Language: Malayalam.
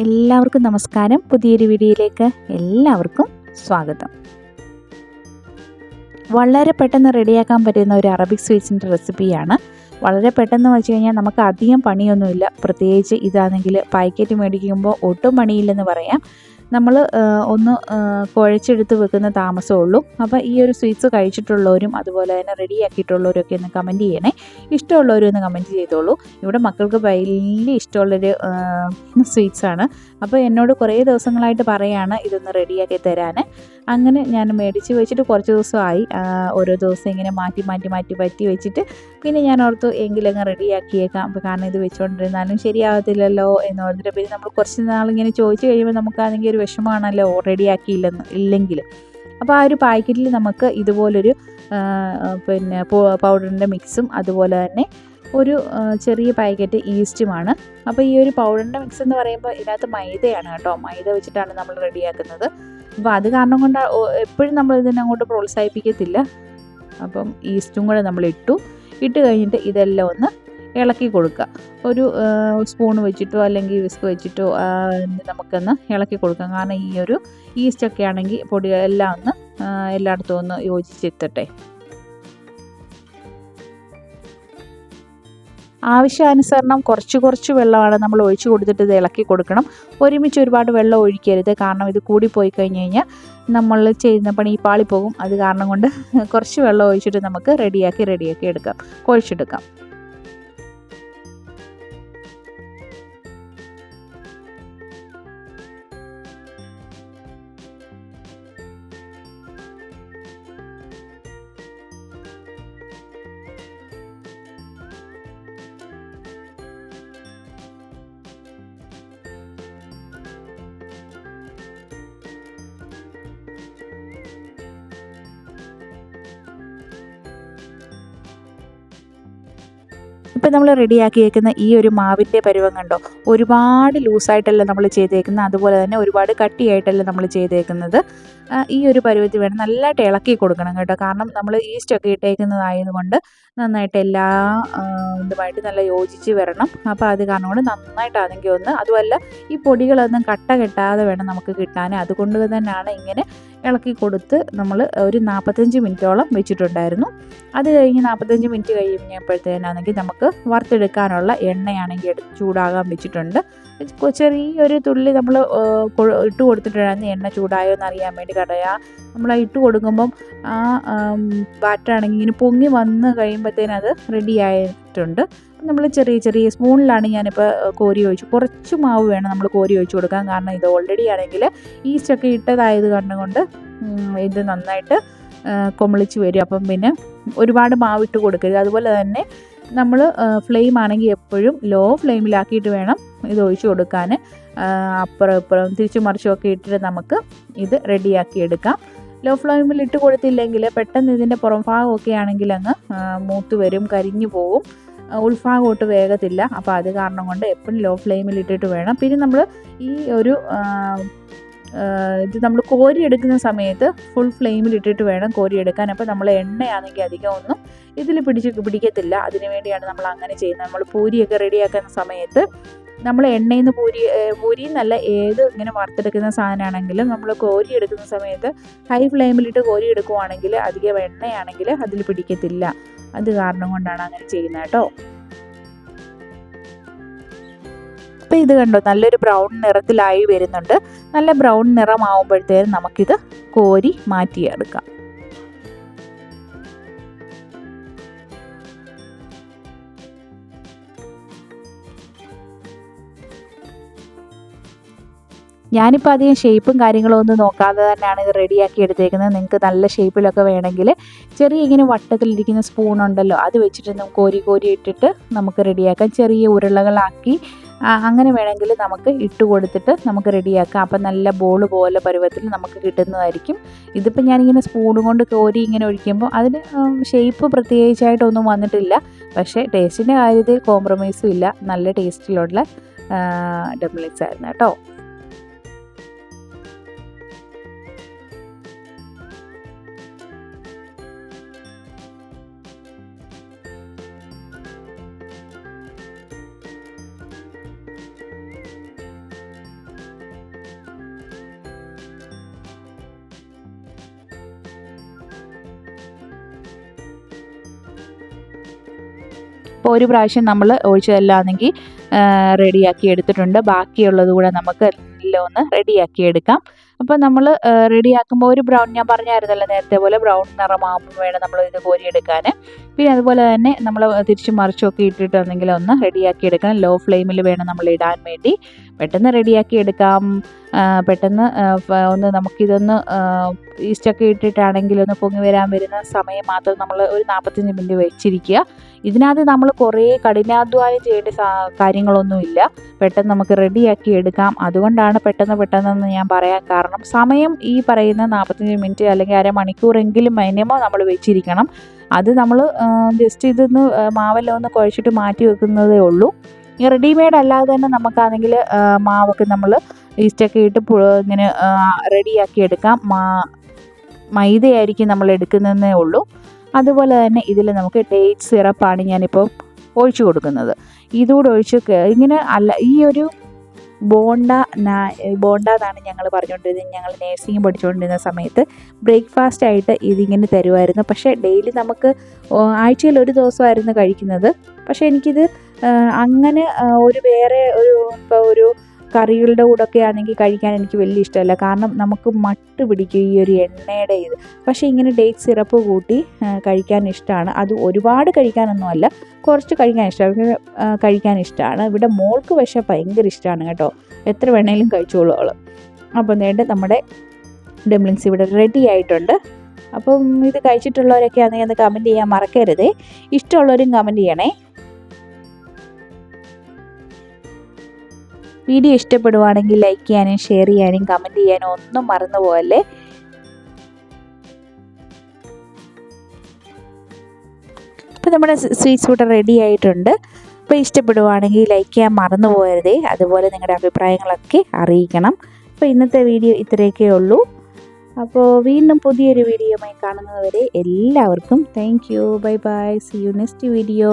എല്ലാവർക്കും നമസ്കാരം. പുതിയൊരു വീഡിയോയിലേക്ക് എല്ലാവർക്കും സ്വാഗതം. വളരെ പെട്ടെന്ന് റെഡിയാക്കാൻ പറ്റുന്ന ഒരു അറബിക് സ്വീറ്റ്സിൻ്റെ റെസിപ്പിയാണ്. വളരെ പെട്ടെന്ന് വെച്ച് കഴിഞ്ഞാൽ നമുക്ക് അധികം പണിയൊന്നുമില്ല. പ്രത്യേകിച്ച് ഇതാണെങ്കിൽ പാക്കറ്റ് മേടിക്കുമ്പോൾ ഒട്ടും പണിയില്ലെന്ന് പറയാം. നമ്മൾ ഒന്ന് കുഴച്ചെടുത്ത് വെക്കുന്ന താമസമേ ഉള്ളൂ. അപ്പോൾ ഈ ഒരു സ്വീറ്റ്സ് കഴിച്ചിട്ടുള്ളവരും അതുപോലെ തന്നെ റെഡിയാക്കിയിട്ടുള്ളവരൊക്കെ ഒന്ന് കമൻറ്റ് ചെയ്യണേ. ഇഷ്ടമുള്ളവരും ഒന്ന് കമൻറ്റ് ചെയ്തോളൂ. ഇവിടെ മക്കൾക്ക് വലിയ ഇഷ്ടമുള്ളൊരു സ്വീറ്റ്സാണ്. അപ്പോൾ എന്നോട് കുറേ ദിവസങ്ങളായിട്ട് പറയാണ് ഇതൊന്ന് റെഡിയാക്കി തരാൻ. അങ്ങനെ ഞാൻ മേടിച്ച് വെച്ചിട്ട് കുറച്ച് ദിവസമായി. ഓരോ ദിവസം ഇങ്ങനെ മാറ്റി പറ്റി വെച്ചിട്ട് പിന്നെ ഞാൻ ഓർത്തു എങ്കിലങ്ങ് റെഡിയാക്കിയേക്കാം. അപ്പോൾ കാരണം ഇത് വെച്ചുകൊണ്ടിരുന്നാലും ശരിയാകത്തില്ലല്ലോ എന്ന് ഓർത്തിട്ട് പിന്നെ നമ്മൾ കുറച്ച് നാളിങ്ങനെ ചോദിച്ചു കഴിയുമ്പോൾ നമുക്കാണെങ്കിൽ ഒരു വിഷമമാണല്ലോ ഇല്ലെങ്കിൽ. അപ്പോൾ ആ ഒരു പാക്കറ്റിൽ നമുക്ക് ഇതുപോലൊരു പിന്നെ പൗഡറിൻ്റെ മിക്സും അതുപോലെ തന്നെ ഒരു ചെറിയ പാക്കറ്റ് ഈസ്റ്റുമാണ്. അപ്പോൾ ഈ ഒരു പൗഡറിൻ്റെ മിക്സ് എന്ന് പറയുമ്പോൾ ഇതിനകത്ത് മൈദയാണ് കേട്ടോ. മൈദ വെച്ചിട്ടാണ് നമ്മൾ റെഡിയാക്കുന്നത്. അപ്പോൾ അത് കാരണം കൊണ്ട് എപ്പോഴും നമ്മൾ ഇതിനെ അങ്ങോട്ട് പ്രോത്സാഹിപ്പിക്കത്തില്ല. അപ്പം ഈസ്റ്റും കൂടെ നമ്മൾ ഇട്ട് കഴിഞ്ഞിട്ട് ഇതെല്ലാം ഒന്ന് ഇളക്കി കൊടുക്കുക. ഒരു സ്പൂൺ വെച്ചിട്ടോ അല്ലെങ്കിൽ വിസ്ക് വെച്ചിട്ടോ നമുക്കൊന്ന് ഇളക്കി കൊടുക്കാം. കാരണം ഈ ഒരു ഈസ്റ്റൊക്കെ ആണെങ്കിൽ പൊടികളെല്ലാം ഒന്ന് എല്ലായിടത്തും ഒന്ന് യോജിച്ചെത്തട്ടെ. ആവശ്യാനുസരണം കുറച്ച് വെള്ളമാണ് നമ്മൾ ഒഴിച്ച് കൊടുത്തിട്ട് ഇത് ഇളക്കി കൊടുക്കണം. ഒരുമിച്ച് ഒരുപാട് വെള്ളം ഒഴിക്കരുത്. കാരണം ഇത് കൂടിപ്പോയി കഴിഞ്ഞ് കഴിഞ്ഞാൽ നമ്മൾ ചെയ്യുന്ന പണി പാളിപ്പോകും. അത് കാരണം കൊണ്ട് കുറച്ച് വെള്ളം ഒഴിച്ചിട്ട് നമുക്ക് റെഡിയാക്കി എടുക്കാം, കുഴച്ചെടുക്കാം. ഇപ്പം നമ്മൾ റെഡിയാക്കിയേക്കുന്ന ഈ ഒരു മാവിൻ്റെ പരുവം കണ്ടോ? ഒരുപാട് ലൂസായിട്ടല്ല നമ്മൾ ചെയ്തേക്കുന്നത്, അതുപോലെ തന്നെ ഒരുപാട് കട്ടിയായിട്ടല്ല നമ്മൾ ചെയ്തേക്കുന്നത്. ഈ ഒരു പരുവത്തിൽ വേണം നല്ലതായിട്ട് ഇളക്കി കൊടുക്കണം കേട്ടോ. കാരണം നമ്മൾ ഈസ്റ്റൊക്കെ ഇട്ടേക്കുന്നതായതുകൊണ്ട് നന്നായിട്ട് എല്ലാ ഇതുമായിട്ട് നല്ല യോജിച്ച് വരണം. അപ്പോൾ അത് കാരണം കൊണ്ട് നന്നായിട്ടാണെങ്കിൽ അതുമല്ല ഈ പൊടികളൊന്നും കട്ട കെട്ടാതെ വേണം നമുക്ക് കിട്ടാൻ. അതുകൊണ്ട് തന്നെയാണ് ഇങ്ങനെ ഇളക്കി കൊടുത്ത് നമ്മൾ ഒരു 45 മിനിറ്റോളം വെച്ചിട്ടുണ്ടായിരുന്നു. അത് കഴിഞ്ഞ് 45 മിനിറ്റ് കഴിഞ്ഞപ്പോഴത്തേനാണെങ്കിൽ നമുക്ക് വറുത്തെടുക്കാനുള്ള എണ്ണയാണെങ്കിൽ ചൂടാകാൻ വെച്ചിട്ടുണ്ട്. ചെറിയൊരു തുള്ളി നമ്മൾ ഇട്ട് കൊടുത്തിട്ടുണ്ടായിരുന്നു. എണ്ണ ചൂടായോ എന്ന് അറിയാൻ വേണ്ടി. കാരണം നമ്മൾ ഇട്ട് കൊടുക്കുമ്പം ആ ബാറ്ററാണെങ്കിൽ ഇങ്ങനെ പൊങ്ങി വന്ന് കഴിയുമ്പോഴത്തേനത് റെഡി ആയിട്ടുണ്ട്. നമ്മൾ ചെറിയ സ്പൂണിലാണ് ഞാനിപ്പോൾ കോരി ഒഴിച്ചു. കുറച്ച് മാവ് വേണം നമ്മൾ കോരി ഒഴിച്ച് കൊടുക്കാൻ. കാരണം ഇത് ഓൾറെഡി ആണെങ്കിൽ ഈസ്റ്റൊക്കെ ഇട്ടതായത് കണ്ടുകൊണ്ട് ഇത് നന്നായിട്ട് കൊമളിച്ച് വരും. അപ്പം പിന്നെ ഒരുപാട് മാവിട്ട് കൊടുക്കരുത്. അതുപോലെ തന്നെ നമ്മൾ ഫ്ലെയിം ആണെങ്കിൽ എപ്പോഴും ലോ ഫ്ലെയിമിലാക്കിയിട്ട് വേണം ഇത് ഒഴിച്ച് കൊടുക്കാൻ. അപ്പുറം ഇപ്പുറം തിരിച്ചു മറിച്ചുമൊക്കെ ഇട്ടിട്ട് നമുക്ക് ഇത് റെഡിയാക്കി എടുക്കാം. ലോ ഫ്ലെയിമിൽ ഇട്ട് കൊടുത്തില്ലെങ്കിൽ പെട്ടെന്ന് ഇതിൻ്റെ പുറം ഭാഗമൊക്കെ ആണെങ്കിൽ അങ്ങ് മൂത്ത് വരും, കരിഞ്ഞു പോകും, ഉൾഭാഗമോട്ട് വേഗത്തില്ല. അപ്പോൾ അത് കാരണം കൊണ്ട് എപ്പോഴും ലോ ഫ്ലെയിമിൽ ഇട്ടിട്ട് വേണം. പിന്നെ നമ്മൾ ഈ ഒരു ഇത് നമ്മൾ കോരിയെടുക്കുന്ന സമയത്ത് ഫുൾ ഫ്ലെയിമിൽ ഇട്ടിട്ട് വേണം കോരിയെടുക്കാൻ. അപ്പോൾ നമ്മൾ എണ്ണയാണെങ്കിൽ അധികം ഒന്നും ഇതിൽ പിടിക്കത്തില്ല. അതിനു വേണ്ടിയാണ് നമ്മൾ അങ്ങനെ ചെയ്യുന്നത്. നമ്മൾ പൂരിയൊക്കെ റെഡിയാക്കുന്ന സമയത്ത് നമ്മൾ എണ്ണയിൽ നിന്ന് പൂരി എന്നല്ല, ഏത് ഇങ്ങനെ വറുത്തെടുക്കുന്ന സാധനമാണെങ്കിലും നമ്മൾ കോരിയെടുക്കുന്ന സമയത്ത് ഹൈ ഫ്ലെയിമിലിട്ട് കോരിയെടുക്കുവാണെങ്കിൽ അധികം എണ്ണയാണെങ്കിൽ അതിൽ പിടിക്കത്തില്ല. അത് കാരണം കൊണ്ടാണ് അങ്ങനെ ചെയ്യുന്നത് കേട്ടോ. അപ്പോൾ ഇത് കണ്ടോ, നല്ലൊരു ബ്രൗൺ നിറത്തിലായി വരുന്നുണ്ട്. നല്ല ബ്രൗൺ നിറമാവുമ്പോഴത്തേനും നമുക്കിത് കോരി മാറ്റിയെടുക്കാം. ഞാനിപ്പോൾ അധികം ഷേപ്പും കാര്യങ്ങളും ഒന്നും നോക്കാതെ തന്നെയാണ് ഇത് റെഡിയാക്കി എടുത്തേക്കുന്നത്. നിങ്ങൾക്ക് നല്ല ഷേപ്പിലൊക്കെ വേണമെങ്കിൽ ചെറിയ ഇങ്ങനെ വട്ടത്തിലിരിക്കുന്ന സ്പൂൺ ഉണ്ടല്ലോ, അത് വെച്ചിട്ട് കോരി ഇട്ടിട്ട് നമുക്ക് റെഡിയാക്കാം. ചെറിയ ഉരുളകളാക്കി അങ്ങനെ വേണമെങ്കിൽ നമുക്ക് ഇട്ട് കൊടുത്തിട്ട് നമുക്ക് റെഡിയാക്കാം. അപ്പം നല്ല ബോൾ പോലെ പരുവത്തിൽ നമുക്ക് കിട്ടുന്നതായിരിക്കും. ഇതിപ്പോൾ ഞാനിങ്ങനെ സ്പൂൺ കൊണ്ട് കോരി ഇങ്ങനെ ഒഴിക്കുമ്പോൾ അതിന് ഷേപ്പ് പ്രത്യേകിച്ചായിട്ടൊന്നും വന്നിട്ടില്ല. പക്ഷേ ടേസ്റ്റിൻ്റെ കാര്യത്തിൽ കോംപ്രമൈസും ഇല്ല. നല്ല ടേസ്റ്റിലുള്ള ഡംപ്ലിങ്സ് ആയിരുന്നു കേട്ടോ. അപ്പോൾ ഒരു പ്രാവശ്യം നമ്മൾ ഒഴിച്ചതല്ലാന്നെങ്കിൽ റെഡിയാക്കി എടുത്തിട്ടുണ്ട്. ബാക്കിയുള്ളത് കൂടെ നമുക്ക് എല്ലാം ഒന്ന് റെഡിയാക്കി എടുക്കാം. അപ്പോൾ നമ്മൾ റെഡിയാക്കുമ്പോൾ ഒരു ബ്രൗൺ, ഞാൻ പറഞ്ഞായിരുന്നല്ലോ നേരത്തെ പോലെ ബ്രൗൺ നിറമാകുമ്പോൾ വേണം നമ്മൾ ഇത് കോരിയെടുക്കാൻ. പിന്നെ അതുപോലെ തന്നെ നമ്മൾ തിരിച്ചും മറിച്ചുമൊക്കെ ഇട്ടിട്ടുണ്ടെങ്കിൽ ഒന്ന് റെഡിയാക്കി എടുക്കണം. ലോ ഫ്ലെയിമിൽ വേണം നമ്മൾ ഇടാൻ വേണ്ടി. പെട്ടെന്ന് റെഡിയാക്കി എടുക്കാം. പെട്ടെന്ന് ഒന്ന് നമുക്കിതൊന്ന് ഈസ്റ്റൊക്കെ ഇട്ടിട്ടാണെങ്കിൽ ഒന്ന് പൊങ്ങി വരുന്ന സമയം മാത്രം നമ്മൾ ഒരു 45 മിനിറ്റ് വെച്ചിരിക്കുക. ഇതിനകത്ത് നമ്മൾ കുറേ കഠിനാധ്വാനം ചെയ്യേണ്ട കാര്യങ്ങളൊന്നുമില്ല. പെട്ടെന്ന് നമുക്ക് റെഡിയാക്കി എടുക്കാം. അതുകൊണ്ടാണ് പെട്ടെന്ന് ഞാൻ പറയാൻ കാരണം, സമയം ഈ പറയുന്ന 45 മിനിറ്റ് അല്ലെങ്കിൽ അരമണിക്കൂറെങ്കിലും മിനിമം നമ്മൾ വെച്ചിരിക്കണം. അത് നമ്മൾ ജസ്റ്റ് ഇതൊന്ന് മാവെല്ലാം ഒന്ന് കുഴച്ചിട്ട് മാറ്റി വെക്കുന്നതേ ഉള്ളൂ. ഈ റെഡിമെയ്ഡ് അല്ലാതെ തന്നെ നമുക്കാണെങ്കിൽ മാവൊക്കെ നമ്മൾ ഈസ്റ്റൊക്കെ ഇട്ട് ഇങ്ങനെ റെഡിയാക്കി എടുക്കാം. മൈദയായിരിക്കും നമ്മൾ എടുക്കുന്നതേ ഉള്ളൂ. അതുപോലെ തന്നെ ഇതിൽ നമുക്ക് ഡേറ്റ് സിറപ്പാണ് ഞാനിപ്പോൾ ഒഴിച്ചു കൊടുക്കുന്നത്. ഇതുകൂടെ ഒഴിച്ച് ഇങ്ങനെ അല്ല, ഈ ഒരു ബോണ്ട എന്നാണ് ഞങ്ങൾ പറഞ്ഞുകൊണ്ടിരുന്നത്. ഞങ്ങൾ നേഴ്സിംഗ് പഠിച്ചുകൊണ്ടിരുന്ന സമയത്ത് ബ്രേക്ക്ഫാസ്റ്റ് ആയിട്ട് ഇതിങ്ങനെ തരുമായിരുന്നു. പക്ഷേ ഡെയിലി നമുക്ക് ആഴ്ചയിൽ ഒരു ദിവസമായിരുന്നു കഴിക്കുന്നത്. പക്ഷേ എനിക്കിത് അങ്ങനെ വേറെ ഇപ്പോൾ ഒരു കറികളുടെ കൂടെയൊക്കെ ആണെങ്കിൽ കഴിക്കാൻ എനിക്ക് വലിയ ഇഷ്ടമല്ല. കാരണം നമുക്ക് മട്ട് പിടിക്കും ഈ ഒരു എണ്ണയുടെ ഇത്. പക്ഷേ ഇങ്ങനെ ഡേറ്റ് സിറപ്പ് കൂട്ടി കഴിക്കാൻ ഇഷ്ടമാണ്. അത് ഒരുപാട് കഴിക്കാനൊന്നുമല്ല, കുറച്ച് കഴിക്കാൻ ഇഷ്ടമാണ്. ഇവിടെ മോൾക്ക് പക്ഷേ ഭയങ്കര ഇഷ്ടമാണ് കേട്ടോ. എത്ര വേണേലും കഴിച്ചോളൂ അവൾ. അപ്പം നേരിട്ട് നമ്മുടെ ഡംപ്ലിങ്സ് ഇവിടെ റെഡി ആയിട്ടുണ്ട്. അപ്പം ഇത് കഴിച്ചിട്ടുള്ളവരൊക്കെ ആണെങ്കിൽ അത് കമൻറ്റ് ചെയ്യാൻ മറക്കരുതേ. ഇഷ്ടമുള്ളവരും കമൻറ്റ് ചെയ്യണേ. വീഡിയോ ഇഷ്ടപ്പെടുവാണെങ്കിൽ ലൈക്ക് ചെയ്യാനും ഷെയർ ചെയ്യാനും കമൻറ്റ് ചെയ്യാനും ഒന്നും മറന്നു പോകല്ലേ. അപ്പോൾ നമ്മുടെ സ്വീറ്റ്സ് ഇവിടെ റെഡി ആയിട്ടുണ്ട്. അപ്പോൾ ഇഷ്ടപ്പെടുവാണെങ്കിൽ ലൈക്ക് ചെയ്യാൻ മറന്നു പോകരുതേ. അതുപോലെ നിങ്ങളുടെ അഭിപ്രായങ്ങളൊക്കെ അറിയിക്കണം. അപ്പോൾ ഇന്നത്തെ വീഡിയോ ഇത്രയൊക്കെ ഉള്ളൂ. അപ്പോൾ വീണ്ടും പുതിയൊരു വീഡിയോയുമായി കാണുന്നതുവരെ എല്ലാവർക്കും thank you. Bye bye. See you next video.